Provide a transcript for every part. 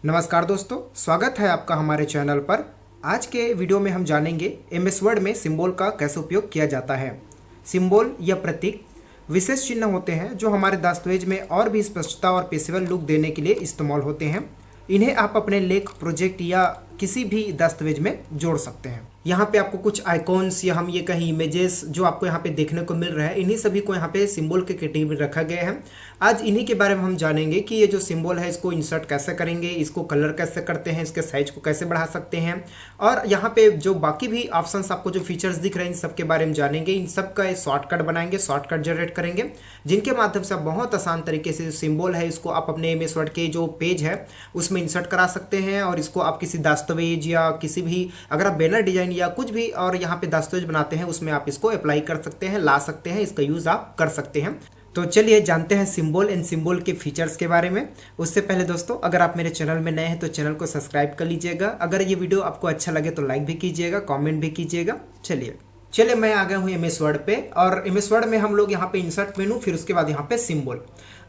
नमस्कार दोस्तों, स्वागत है आपका हमारे चैनल पर। आज के वीडियो में हम जानेंगे एमएस वर्ड में सिंबल का कैसे उपयोग किया जाता है। सिंबल या प्रतीक विशेष चिन्ह होते हैं जो हमारे दस्तावेज में और भी स्पष्टता और पेशेवर लुक देने के लिए इस्तेमाल होते हैं। इन्हें आप अपने लेख, प्रोजेक्ट या किसी भी दस्तावेज में जोड़ सकते हैं। यहाँ पे आपको कुछ आइकॉन्स या हम ये कहीं इमेजेस जो आपको यहाँ पे देखने को मिल रहा है, इन्हीं सभी को यहाँ पे सिंबल के कैटेगरी में रखा गया है। आज इन्हीं के बारे में हम जानेंगे कि ये जो सिंबल है इसको इंसर्ट कैसे करेंगे, इसको कलर कैसे करते हैं, इसके साइज को कैसे बढ़ा सकते हैं, और यहाँ पे जो बाकी भी ऑप्शंस आपको जो फीचर्स दिख रहे हैं इन सब के बारे में जानेंगे। इन सब का शॉर्टकट बनाएंगे, शॉर्टकट जनरेट करेंगे, जिनके माध्यम से आप बहुत आसान तरीके से जो सिंबल है इसको आप अपने एमएस वर्ड के जो पेज है उसमें इंसर्ट करा सकते हैं। और इसको आप किसी दस्तावेज या किसी भी, अगर आप बैनर डिजाइन या कुछ भी और यहाँ पे दस्तावेज बनाते हैं उसमें आप इसको अप्लाई कर सकते हैं, ला सकते हैं, इसका यूज आप कर सकते हैं। तो चलिए जानते हैं सिंबल एंड सिंबल के फीचर्स के बारे में। उससे पहले दोस्तों, अगर आप मेरे चैनल में नए हैं तो चैनल को सब्सक्राइब कर लीजिएगा। अगर ये वीडियो आपको अच्छा लगे तो लाइक भी कीजिएगा, कमेंट भी कीजिएगा। चलिए मैं आ गया हूँ एमएस वर्ड पे, और एमएस वर्ड में हम लोग यहाँ पे इंसर्ट मेनू, फिर उसके बाद यहाँ पे सिंबल।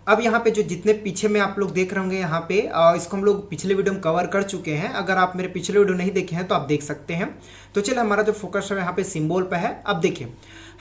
अब यहाँ पे जो जितने पीछे में आप लोग देख रहे होंगे यहाँ पे, इसको हम लोग पिछले वीडियो में कवर कर चुके हैं। अगर आप मेरे पिछले वीडियो नहीं देखे हैं तो आप देख सकते हैं। तो चलिए हमारा जो फोकस है यहाँ पे सिंबल पे है। अब देखिए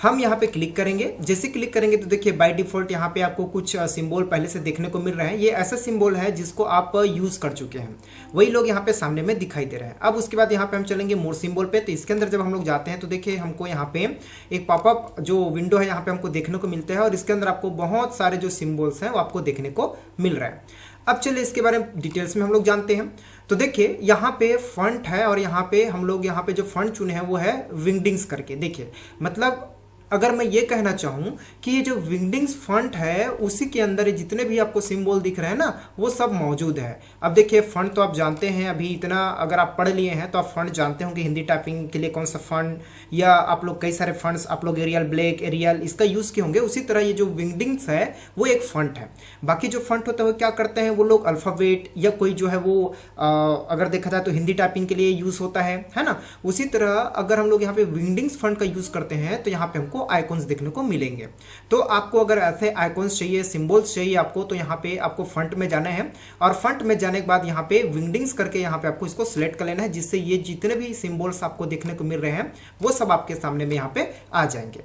हम यहाँ पे क्लिक करेंगे। जैसे क्लिक करेंगे तो देखिए बाय डिफॉल्ट यहाँ पे आपको कुछ सिंबल पहले से देखने को मिल रहे हैं। ये ऐसा सिंबल है जिसको आप यूज कर चुके हैं, वही लोग यहाँ पे सामने में दिखाई दे रहे हैं। अब उसके बाद यहाँ पे हम चलेंगे मोर सिंबल पे। तो इसके अंदर जब हम लोग जाते हैं तो देखिए हमको यहाँ पे एक पॉपअप जो विंडो है यहाँ पे हमको देखने को मिलता है, और इसके अंदर आपको बहुत सारे जो सिंबल्स हैं वो आपको देखने को मिल रहा है। अब चलिए इसके बारे में डिटेल्स में हम लोग जानते हैं। तो देखिए यहाँ पे फॉन्ट है, और यहाँ पे हम लोग यहाँ पे जो फॉन्ट चुने हैं वो है विंगडिंग्स करके। देखिए मतलब अगर मैं ये कहना चाहूँ कि ये जो विंगडिंग्स फॉन्ट है उसी के अंदर जितने भी आपको सिंबल दिख रहे हैं ना वो सब मौजूद है। अब देखिए फॉन्ट तो आप जानते हैं, अभी इतना अगर आप पढ़ लिए हैं तो आप फॉन्ट जानते होंगे हिंदी टाइपिंग के लिए कौन सा फॉन्ट, या आप लोग कई सारे फॉन्ट्स आप लोग एरियल ब्लैक, एरियल इसका यूज़ किए होंगे। उसी तरह ये जो विंगडिंग्स है वो एक फॉन्ट है। बाकी जो फॉन्ट होता है वो क्या करते हैं, वो लोग अल्फ़ाबेट या कोई जो है वो अगर देखा जाए तो हिंदी टाइपिंग के लिए यूज़ होता है ना। उसी तरह अगर हम लोग यहाँ पे विंगडिंग्स फॉन्ट का यूज़ करते हैं तो यहाँ पे हमको आइकॉन्स देखने को मिलेंगे। तो आपको अगर ऐसे आइकॉन्स चाहिए, सिंबल्स चाहिए आपको, तो यहाँ पे आपको फॉन्ट में जाना है, और फॉन्ट में जाने के बाद यहाँ पे विंगडिंग्स करके यहाँ पे आपको इसको सिलेक्ट कर लेना है, जिससे ये जितने भी सिंबल्स आपको देखने को मिल रहे हैं वो सब आपके सामने में यहाँ पे आ जाएंगे।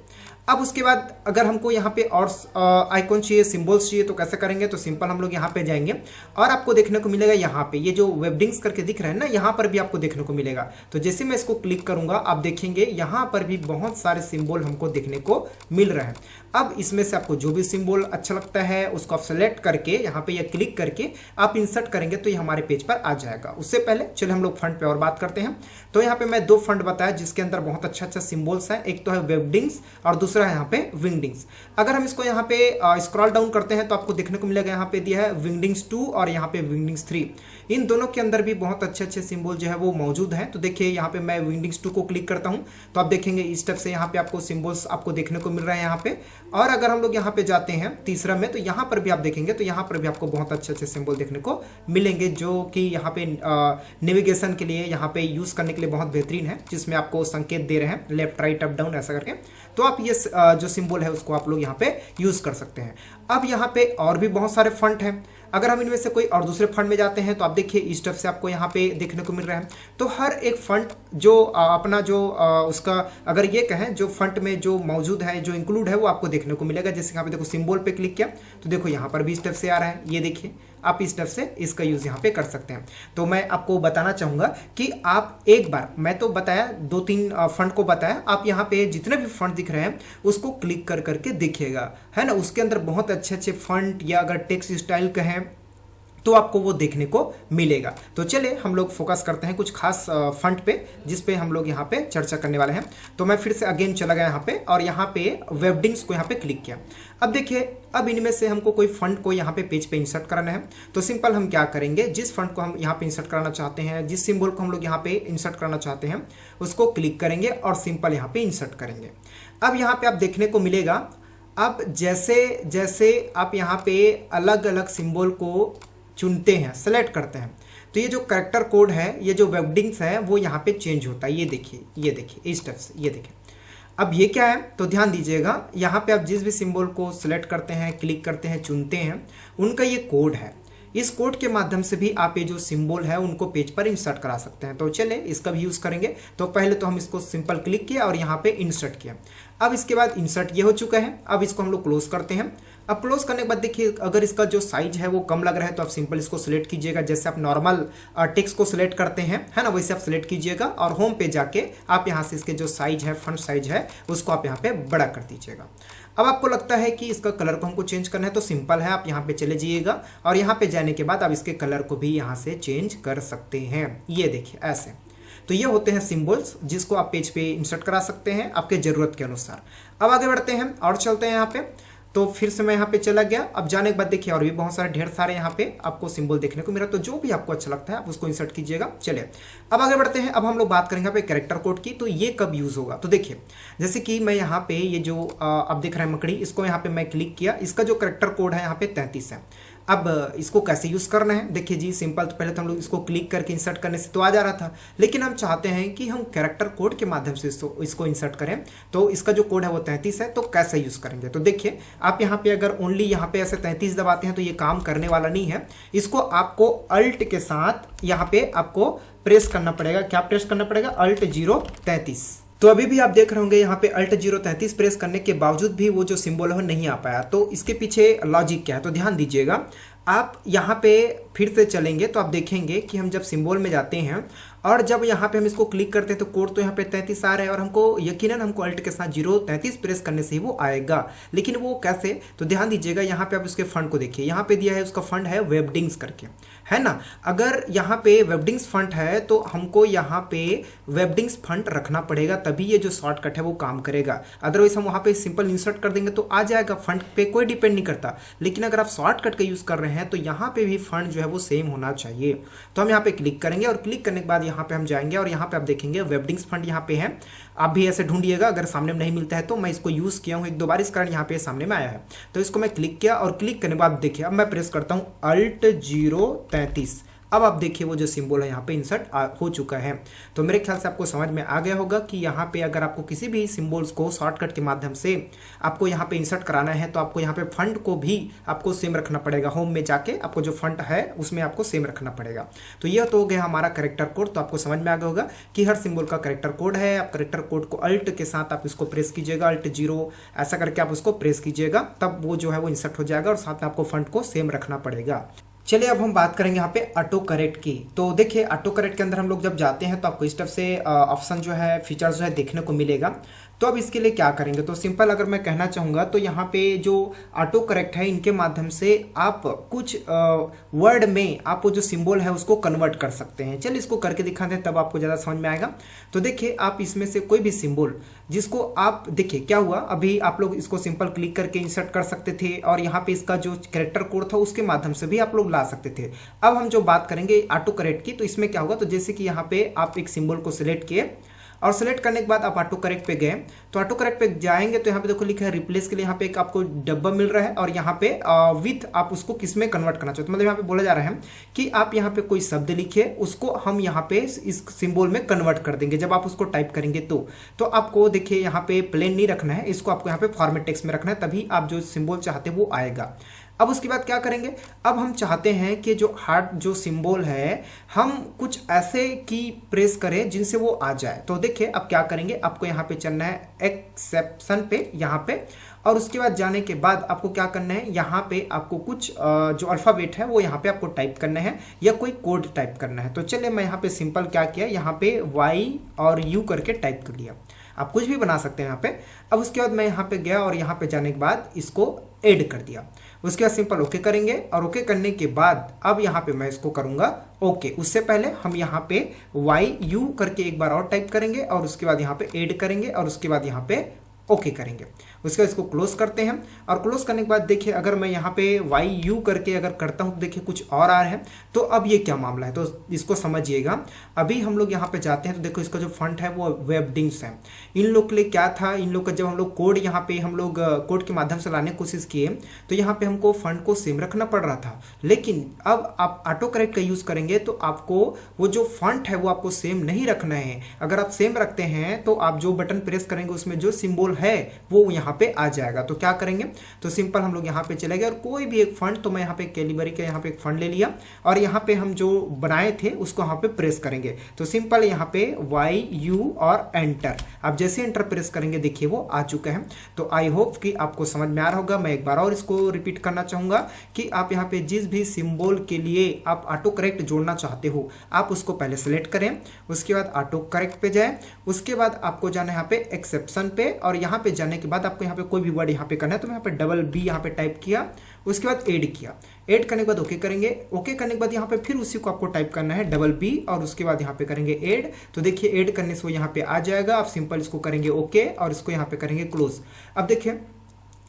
अब उसके बाद अगर हमको यहाँ पे और आइकॉन चाहिए, सिंबल्स चाहिए, तो कैसे करेंगे, तो सिंपल हम लोग यहाँ पे जाएंगे और आपको देखने को मिलेगा यहाँ पे ये जो वेबडिंग्स करके दिख रहे हैं ना, यहाँ पर भी आपको देखने को मिलेगा। तो जैसे मैं इसको क्लिक करूंगा आप देखेंगे यहाँ पर भी बहुत सारे सिंबल हमको देखने को मिल रहे हैं। अब इसमें से आपको जो भी सिंबल अच्छा लगता है उसको आप सेलेक्ट करके यहाँ पे या क्लिक करके आप इंसर्ट करेंगे तो ये हमारे पेज पर आ जाएगा। उससे पहले चलिए हम लोग फंड पे और बात करते हैं। तो यहाँ पे मैं दो फंड बताया जिसके अंदर बहुत अच्छा सिंबल्स है। एक तो है वेबडिंग्स और दूसरा है यहाँ पे विंगडिंग्स। अगर हम इसको यहाँ पे स्क्रॉल डाउन करते हैं तो आपको देखने को मिलेगा यहाँ पे दिया है विंगडिंग्स 2 और यहाँ पे विंगडिंग्स 3। इन दोनों के अंदर भी बहुत अच्छे सिंबल जो है वो मौजूद है। तो देखिए यहाँ पे मैं विंगडिंग्स 2 को क्लिक करता हूँ तो आप देखेंगे इस स्टेप से यहाँ पे आपको सिंबल्स आपको देखने को मिल रहा है यहाँ पे। और अगर हम लोग यहाँ पे जाते हैं तीसरा में तो यहाँ पर भी आप देखेंगे तो यहाँ पर भी आपको बहुत अच्छे सिंबल देखने को मिलेंगे, जो कि यहाँ पे नेविगेशन के लिए यहाँ पे यूज करने के लिए बहुत बेहतरीन है, जिसमें आपको संकेत दे रहे हैं लेफ्ट राइट अप डाउन ऐसा करके। तो आप ये जो सिंबल है उसको आप लोग यहाँ पे यूज कर सकते हैं। अब यहाँ पे और भी बहुत सारे फंड हैं। अगर हम इनमें से कोई और दूसरे फंड में जाते हैं तो आप देखिए इस स्टेप से आपको यहाँ पे देखने को मिल रहा है। तो हर एक फंड जो अपना जो उसका अगर ये कहें जो फंड में जो मौजूद है जो इंक्लूड है वो आपको देखने को मिलेगा। जैसे यहाँ पे देखो सिंबल पे क्लिक किया तो देखो यहाँ पर भी स्टेप से आ रहा है, ये देखिए आप इस स्टेप से इसका यूज यहाँ पे कर सकते हैं। तो मैं आपको बताना चाहूंगा कि आप एक बार, मैं तो बताया 2-3 फंड को बताया, आप यहाँ पे जितने भी फंड दिख रहे हैं उसको क्लिक कर करके देखिएगा, है ना। उसके अंदर बहुत अच्छे फंड या अगर टेक्स्ट स्टाइल कहें तो आपको वो देखने को मिलेगा। तो चलिए हम लोग फोकस करते हैं कुछ खास फंड पे जिस पे हम लोग यहाँ पे चर्चा करने वाले हैं। तो मैं फिर से अगेन चला गया यहाँ पे और यहाँ पे वेबडिंग्स को यहाँ पे क्लिक किया। अब देखिए अब इनमें से हमको कोई फंड को यहाँ पे पेज पे इंसर्ट कराना है। तो सिंपल हम क्या करेंगे, जिस फंड को हम यहाँ पे इंसर्ट कराना चाहते हैं, जिस सिंबल को हम लोग यहाँ पे इंसर्ट कराना चाहते हैं उसको क्लिक करेंगे और सिंपल यहाँ पे इंसर्ट करेंगे। अब यहाँ पे आप देखने को मिलेगा, अब जैसे जैसे आप यहाँ पे अलग अलग सिंबल को चुनते हैं, सेलेक्ट करते हैं, तो ये जो कैरेक्टर कोड है, ये जो वेबडिंग्स है वो यहाँ पे चेंज होता है। ये देखिए इस स्टेप से, ये देखिए। अब ये क्या है तो ध्यान दीजिएगा, यहाँ पे आप जिस भी सिंबल को सिलेक्ट करते हैं, क्लिक करते हैं, चुनते हैं, उनका ये कोड है। इस कोड के माध्यम से भी आप ये जो सिंबल है उनको पेज पर इंसर्ट करा सकते हैं। तो चलिए इसका भी यूज़ करेंगे। तो पहले तो हम इसको सिंपल क्लिक किया और यहाँ पे इंसर्ट किया। अब इसके बाद इंसर्ट ये हो चुका है। अब इसको हम लोग क्लोज करते हैं। अब क्लोज करने के बाद देखिए, अगर इसका जो साइज है वो कम लग रहा है तो आप सिंपल इसको सिलेक्ट कीजिएगा, जैसे आप नॉर्मल टेक्स्ट को सिलेक्ट करते हैं, है ना, वैसे आप सिलेक्ट कीजिएगा और होम पे जाके आप यहाँ से इसके जो साइज है, फॉन्ट साइज है, उसको आप यहाँ पे बड़ा कर दीजिएगा। अब आपको लगता है कि इसका कलर को हमको चेंज करना है तो सिंपल है, आप यहाँ पे चले जाइएगा और यहाँ पे जाने के बाद आप इसके कलर को भी यहाँ से चेंज कर सकते हैं। ये देखिए ऐसे। तो ये होते हैं सिंबल्स जिसको आप पेज पे इंसर्ट करा सकते हैं आपके ज़रूरत के अनुसार। अब आगे बढ़ते हैं और चलते हैं यहाँ पे। तो फिर से मैं यहाँ पे चला गया। अब जाने के बाद देखिए और भी बहुत सारे ढेर सारे यहाँ पे आपको सिंबल देखने को मिला। तो जो भी आपको अच्छा लगता है आप उसको इंसर्ट कीजिएगा। चलिए अब आगे बढ़ते हैं। अब हम लोग बात करेंगे यहाँ पे कैरेक्टर कोड की। तो ये कब यूज़ होगा, तो देखिए जैसे कि मैं यहाँ पे ये जो आप देख रहे हैं मकड़ी, इसको यहाँ पे मैं क्लिक किया। इसका जो कैरेक्टर कोड है यहाँ पे 33 है। अब इसको कैसे यूज़ करना है, देखिए जी सिंपल। तो पहले तो हम लोग इसको क्लिक करके इंसर्ट करने से तो आ जा रहा था, लेकिन हम चाहते हैं कि हम कैरेक्टर कोड के माध्यम से इसको इंसर्ट करें। तो इसका जो कोड है वो 33 है। तो कैसे यूज़ करेंगे, तो देखिए आप यहाँ पे अगर ओनली यहाँ पे ऐसे 33 दबाते हैं तो ये काम करने वाला नहीं है। इसको आपको अल्ट के साथ यहाँ पे आपको प्रेस करना पड़ेगा। क्या प्रेस करना पड़ेगा, अल्ट 033। तो अभी भी आप देख रहे होंगे यहाँ पे अल्ट 033 प्रेस करने के बावजूद भी वो जो सिंबल है वो नहीं आ पाया। तो इसके पीछे लॉजिक क्या है, तो ध्यान दीजिएगा। आप यहाँ पे फिर से चलेंगे तो आप देखेंगे कि हम जब सिंबल में जाते हैं और जब यहाँ पे हम इसको क्लिक करते हैं तो कोड तो यहाँ पे 33 आ रहा है और हमको यकीनन हमको अल्ट के साथ 033 प्रेस करने से ही वो आएगा। लेकिन वो कैसे, तो ध्यान दीजिएगा। यहाँ पे आप उसके फंड को देखिए, यहाँ पे दिया है उसका फंड है वेबडिंग्स करके, है ना। अगर यहाँ पे वेबडिंग्स फंड है तो हमको यहाँ पे वेबडिंग्स फंड रखना पड़ेगा, तभी ये जो शॉर्टकट है वो काम करेगा। अदरवाइज हम वहाँ पे सिंपल इंसर्ट कर देंगे तो आ जाएगा, फंड पे कोई डिपेंड नहीं करता। लेकिन अगर आप शॉर्टकट का यूज़ कर रहे हैं तो यहाँ पे भी फंड जो है वो सेम होना चाहिए। तो हम यहाँ पे क्लिक करेंगे और क्लिक करने के बाद यहाँ पे हम जाएंगे और यहाँ पे आप देखेंगे वेबडिंग्स फंड यहाँ पे है। आप भी ऐसे ढूंढिएगा, अगर सामने में नहीं मिलता है तो मैं इसको यूज़ किया हूँ 1-2 बार, इस कारण यहाँ पे सामने में आया है। तो इसको मैं क्लिक किया और क्लिक करने के बाद देखिए अब मैं प्रेस करता हूँ अल्ट 033। अब आप देखिए वो जो सिंबल है यहाँ पे इंसर्ट हो चुका है। तो मेरे ख्याल से आपको समझ में आ गया होगा कि यहाँ पे अगर आपको किसी भी सिंबल्स को शॉर्टकट के माध्यम से आपको यहाँ पे इंसर्ट कराना है तो आपको यहाँ पे फंड को भी आपको सेम रखना पड़ेगा। होम में जाके आपको जो फंड है उसमें आपको सेम रखना पड़ेगा। तो यह तो हो गया हमारा कैरेक्टर कोड। तो आपको समझ में आ गया होगा कि हर सिंबल का कैरेक्टर कोड है। आप कैरेक्टर कोड को अल्ट के साथ आप इसको प्रेस कीजिएगा, अल्ट 0 ऐसा करके आप उसको प्रेस कीजिएगा, तब वो जो है वो इंसर्ट हो जाएगा और साथ में आपको फंड को सेम रखना पड़ेगा। चलिए अब हम बात करेंगे यहाँ पे ऑटो करेक्ट की। तो देखिए ऑटो करेक्ट के अंदर हम लोग जब जाते हैं तो आपको इस तरफ से ऑप्शन जो है, फीचर्स जो है देखने को मिलेगा। तो अब इसके लिए क्या करेंगे, तो सिंपल अगर मैं कहना चाहूँगा तो यहाँ पे जो ऑटो करेक्ट है इनके माध्यम से आप कुछ वर्ड में आप वो जो सिंबल है उसको कन्वर्ट कर सकते हैं। चलिए इसको करके दिखाते हैं, तब आपको ज़्यादा समझ में आएगा। तो देखिए आप इसमें से कोई भी सिंबल जिसको आप देखिए क्या हुआ, अभी आप लोग इसको सिंपल क्लिक करके इंसर्ट कर सकते थे और यहाँ पे इसका जो कैरेक्टर कोड था उसके माध्यम से भी आप लोग ला सकते थे। अब हम जो बात करेंगे ऑटो करेक्ट की, तो इसमें क्या होगा, तो जैसे कि यहाँ पे आप एक सिंबल को सिलेक्ट किए और सेलेक्ट करने के बाद आप ऑटो करेक्ट पे गए, तो ऑटो करेक्ट पे जाएंगे तो यहाँ पे देखो लिखा है रिप्लेस के लिए यहाँ पे एक आपको डब्बा मिल रहा है और यहाँ पे विथ आप उसको किस में कन्वर्ट करना चाहते हो। मतलब यहाँ पे बोला जा रहा है कि आप यहाँ पे कोई शब्द लिखिए, उसको हम यहाँ पे इस सिंबल में कन्वर्ट कर देंगे जब आप उसको टाइप करेंगे। तो आपको देखिए यहाँ पे प्लेन नहीं रखना है, इसको आपको यहाँ पे फॉर्मेट टेक्स्ट में रखना है, तभी आप जो सिंबल चाहते हैं वो आएगा। अब उसके बाद क्या करेंगे, अब हम चाहते हैं कि जो हार्ट जो सिंबल है हम कुछ ऐसे की प्रेस करें जिनसे वो आ जाए। तो देखिए अब क्या करेंगे, आपको यहाँ पे चलना है एक्सेप्शन पे यहाँ पे, और उसके बाद जाने के बाद आपको क्या करना है, यहाँ पे आपको कुछ जो अल्फ़ाबेट है वो यहाँ पे आपको टाइप करना है या कोई कोड टाइप करना है। तो चलिए मैं यहाँ पे सिंपल क्या किया, यहाँ पे Y और U करके टाइप कर लिया। आप कुछ भी बना सकते हैं यहाँ पे। अब उसके बाद मैं यहाँ पे गया और यहाँ पे जाने के बाद इसको ऐड कर दिया। उसके बाद सिंपल ओके करेंगे और ओके करने के बाद अब यहाँ पे मैं इसको करूँगा ओके। उससे पहले हम यहाँ पे YU करके एक बार और टाइप करेंगे और उसके बाद यहाँ पे ऐड करेंगे और उसके बाद यहाँ पे ओके करेंगे। उसके बाद इसको क्लोज करते हैं और क्लोज करने के बाद देखिए अगर मैं यहाँ पे YU करके अगर करता हूँ तो देखिए कुछ और आ रहा है। तो अब ये क्या मामला है, तो इसको समझिएगा। अभी हम लोग यहाँ पे जाते हैं तो देखो इसका जो फंड है वो वेबडिंग्स है। इन लोग के लिए क्या था, इन लोग का जब हम लोग कोड यहाँ पे हम लोग कोड के माध्यम से लाने की कोशिश किए तो यहाँ पे हमको फंड को सेम रखना पड़ रहा था। लेकिन अब आप ऑटो करेक्ट का यूज़ करेंगे तो आपको वो जो फंड है वो आपको सेम नहीं रखना है। अगर आप सेम रखते हैं तो आप जो बटन प्रेस करेंगे उसमें जो सिंबल है वो यहाँ यहाँ पे आ जाएगा। तो क्या करेंगे, तो सिंपल हम लोग यहाँ पे चले गए और कोई भी एक फंड, तो मैं यहाँ पे कैलिबरी का यहाँ पे एक फंड ले लिया और यहाँ पे हम जो बनाए थे उसको यहाँ पे प्रेस करेंगे। तो सिंपल यहाँ पे YU और एंटर, आप जैसे एंटर प्रेस करेंगे देखिए वो आ चुका है। तो आई होप कि आपको समझ में आ रहा होगा। मैं एक बार और इसको रिपीट करना चाहूंगा कि आप यहाँ पे जिस भी सिंबल के लिए आप ऑटो करेक्ट जोड़ना चाहते हो आप उसको पहले सेलेक्ट करें, उसके बाद ऑटो करेक्ट पे जाएं, उसके बाद आपको जाना है यहाँ पे एक्सेप्शन पे और यहाँ पे जाने के बाद आपको यहाँ पे कोई भी वर्ड यहाँ पे करना है। तो मैं यहाँ पे $B यहाँ पे टाइप किया, उसके बाद ऐड किया, ऐड करने के बाद ओके करेंगे, ओके करने के बाद यहाँ पे फिर उसी को आपको टाइप करना है $B और उसके बाद यहाँ पे करेंगे ऐड। तो देखिए ऐड करने से वो यहाँ पे आ जाएगा। आप सिंपल इसको करेंगे ओके और इसको यहाँ पे करेंगे क्लोज। अब देखिए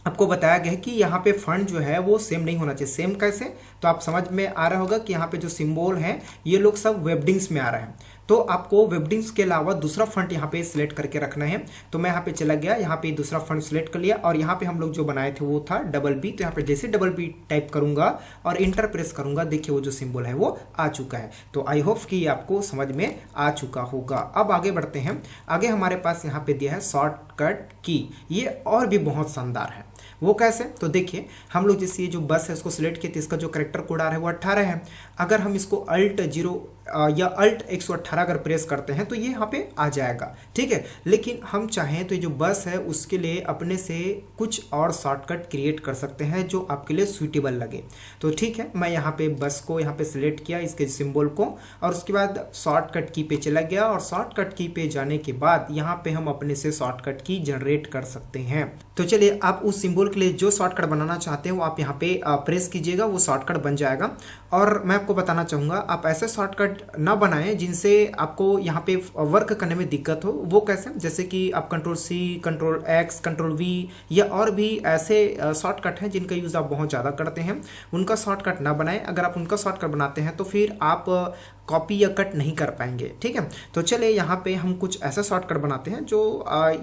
आपको बताया गया है कि यहाँ पे फंड जो है वो सेम नहीं होना चाहिए। सेम कैसे, तो आप समझ में आ रहा होगा कि यहाँ पे जो सिंबल हैं ये लोग सब वेबडिंग्स में आ रहा है। तो आपको वेबडिंग्स के अलावा दूसरा फंड यहाँ पे सिलेक्ट करके रखना है। तो मैं यहाँ पे चला गया, यहाँ पे दूसरा फंड सिलेक्ट कर लिया और यहाँ पे हम लोग जो बनाए थे वो था $B। तो यहाँ पे जैसे $B टाइप करूंगा और इंटर प्रेस करूंगा देखिए वो जो सिंबल है वो आ चुका है। तो आई होप कि आपको समझ में आ चुका होगा। अब आगे बढ़ते हैं। आगे हमारे पास यहाँ पे दिया है शॉर्टकट की, ये और भी बहुत शानदार है। वो कैसे, तो देखिए हम लोग जैसे ये जो बस है इसको सिलेक्ट किया तो इसका जो करेक्टर कोड आ रहा है वो 18 है। अगर हम इसको Alt 0 या Alt 118 अगर प्रेस करते हैं तो ये यहाँ पे आ जाएगा, ठीक है। लेकिन हम चाहें तो ये जो बस है उसके लिए अपने से कुछ और शॉर्टकट क्रिएट कर सकते हैं जो आपके लिए सूटेबल लगे। तो ठीक है, मैं यहाँ पे बस को यहाँ पे सिलेक्ट किया इसके सिंबल को और उसके बाद शॉर्टकट की पे चला गया और शॉर्टकट की पे जाने के बाद यहाँ पे हम अपने से शॉर्टकट की जनरेट कर सकते हैं। तो चलिए आप उस सिंबल के लिए जो शॉर्टकट बनाना चाहते हो आप यहाँ पे प्रेस कीजिएगा, वो शॉर्टकट बन जाएगा। और मैं आपको बताना चाहूँगा आप ऐसे शॉर्टकट ना बनाएं जिनसे आपको यहाँ पे वर्क करने में दिक्कत हो। वो कैसे, जैसे कि आप Ctrl+C, Ctrl+X, Ctrl+V या और भी ऐसे शॉर्टकट हैं जिनका यूज़ आप बहुत ज़्यादा करते हैं, उनका शॉर्टकट ना बनाएं। अगर आप उनका शॉर्टकट बनाते हैं तो फिर आप कॉपी या कट नहीं कर पाएंगे, ठीक है। तो चलिए यहाँ पे हम कुछ ऐसा शॉर्टकट बनाते हैं जो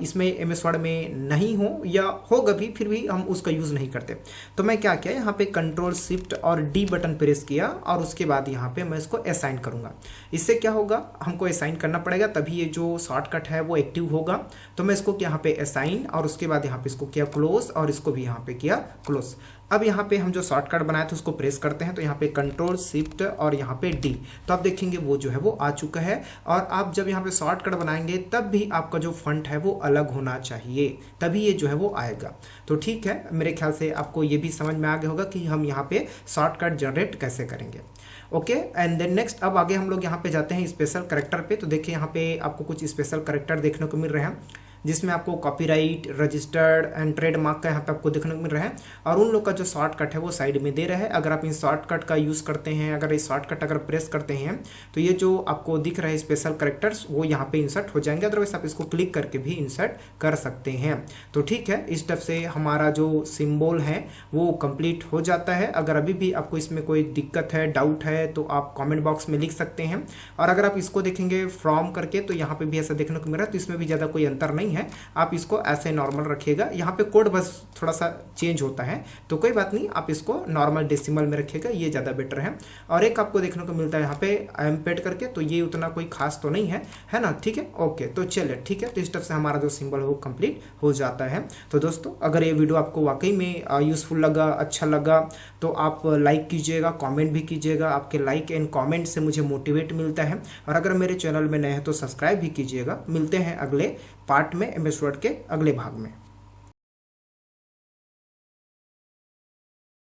इसमें MS वर्ड में नहीं हो या होगा भी फिर भी हम उसका यूज़ नहीं करते। तो मैं क्या किया, यहाँ पे Ctrl+Shift और D बटन प्रेस किया और उसके बाद यहाँ पे मैं इसको असाइन करूँगा। इससे क्या होगा, हमको असाइन करना पड़ेगा तभी ये जो शॉर्टकट है वो एक्टिव होगा। तो मैं इसको यहाँ पे असाइन और उसके बाद यहाँ पे इसको किया क्लोज और इसको भी यहाँ पे किया क्लोज। अब यहाँ पे हम जो शॉर्टकट बनाए थे उसको प्रेस करते हैं तो यहाँ पे Ctrl+Shift और यहाँ पे D, तो आप देखेंगे वो जो है वो आ चुका है। और आप जब यहाँ पे शॉर्टकट बनाएंगे तब भी आपका जो फंट है वो अलग होना चाहिए, तभी ये जो है वो आएगा। तो ठीक है, मेरे ख्याल से आपको ये भी समझ में आ गया होगा कि हम यहाँ पे शॉर्टकट जनरेट कैसे करेंगे। ओके, एंड देन नेक्स्ट अब आगे हम लोग यहाँ पे जाते हैं स्पेशल कैरेक्टर पे। तो देखिए यहाँ पे आपको कुछ स्पेशल कैरेक्टर देखने को मिल रहे हैं जिसमें आपको कॉपीराइट, रजिस्टर्ड एंड ट्रेडमार्क का यहाँ पे आपको देखने को मिल रहा है और उन लोग का जो शॉर्टकट है वो साइड में दे रहा है। अगर आप इन शॉर्टकट का यूज़ करते हैं, अगर इस शॉर्टकट अगर प्रेस करते हैं तो ये जो आपको दिख रहा है स्पेशल कैरेक्टर्स वो यहाँ पे इंसर्ट हो जाएंगे। अदरवाइज आप इसको क्लिक करके भी इंसर्ट कर सकते हैं। तो ठीक है, इस टाइप से हमारा जो सिम्बोल है वो कंप्लीट हो जाता है। अगर अभी भी आपको इसमें कोई दिक्कत है, डाउट है तो आप कॉमेंट बॉक्स में लिख सकते हैं। और अगर आप इसको देखेंगे फ्रॉम करके तो यहाँ पे भी ऐसा देखने को मिल रहा है, तो इसमें भी ज़्यादा कोई अंतर नहीं है। आप इसको ऐसे नॉर्मल रखिएगा, यहाँ पे कोड बस थोड़ा सा चेंज होता है तो कोई बात नहीं, आप इसको नॉर्मल डेसिमल में रखिएगा, ये ज़्यादा बेटर है। और एक आपको देखने को मिलता है यहाँ पे एम्पेड करके, तो ये उतना कोई खास तो नहीं है ना, ठीक है। ओके, तो चलिए ठीक है, तो इस तरह से हमारा जो सिंबल है वो कंप्लीट हो जाता है। तो दोस्तों अगर ये वीडियो आपको वाकई में यूज़फुल लगा, अच्छा लगा तो आप लाइक कीजिएगा, कॉमेंट भी कीजिएगा। आपके लाइक एंड कॉमेंट से मुझे मोटिवेट मिलता है। और अगर मेरे चैनल में नए हैं तो सब्सक्राइब भी कीजिएगा। मिलते हैं अगले पार्ट में MS वर्ड के अगले भाग में।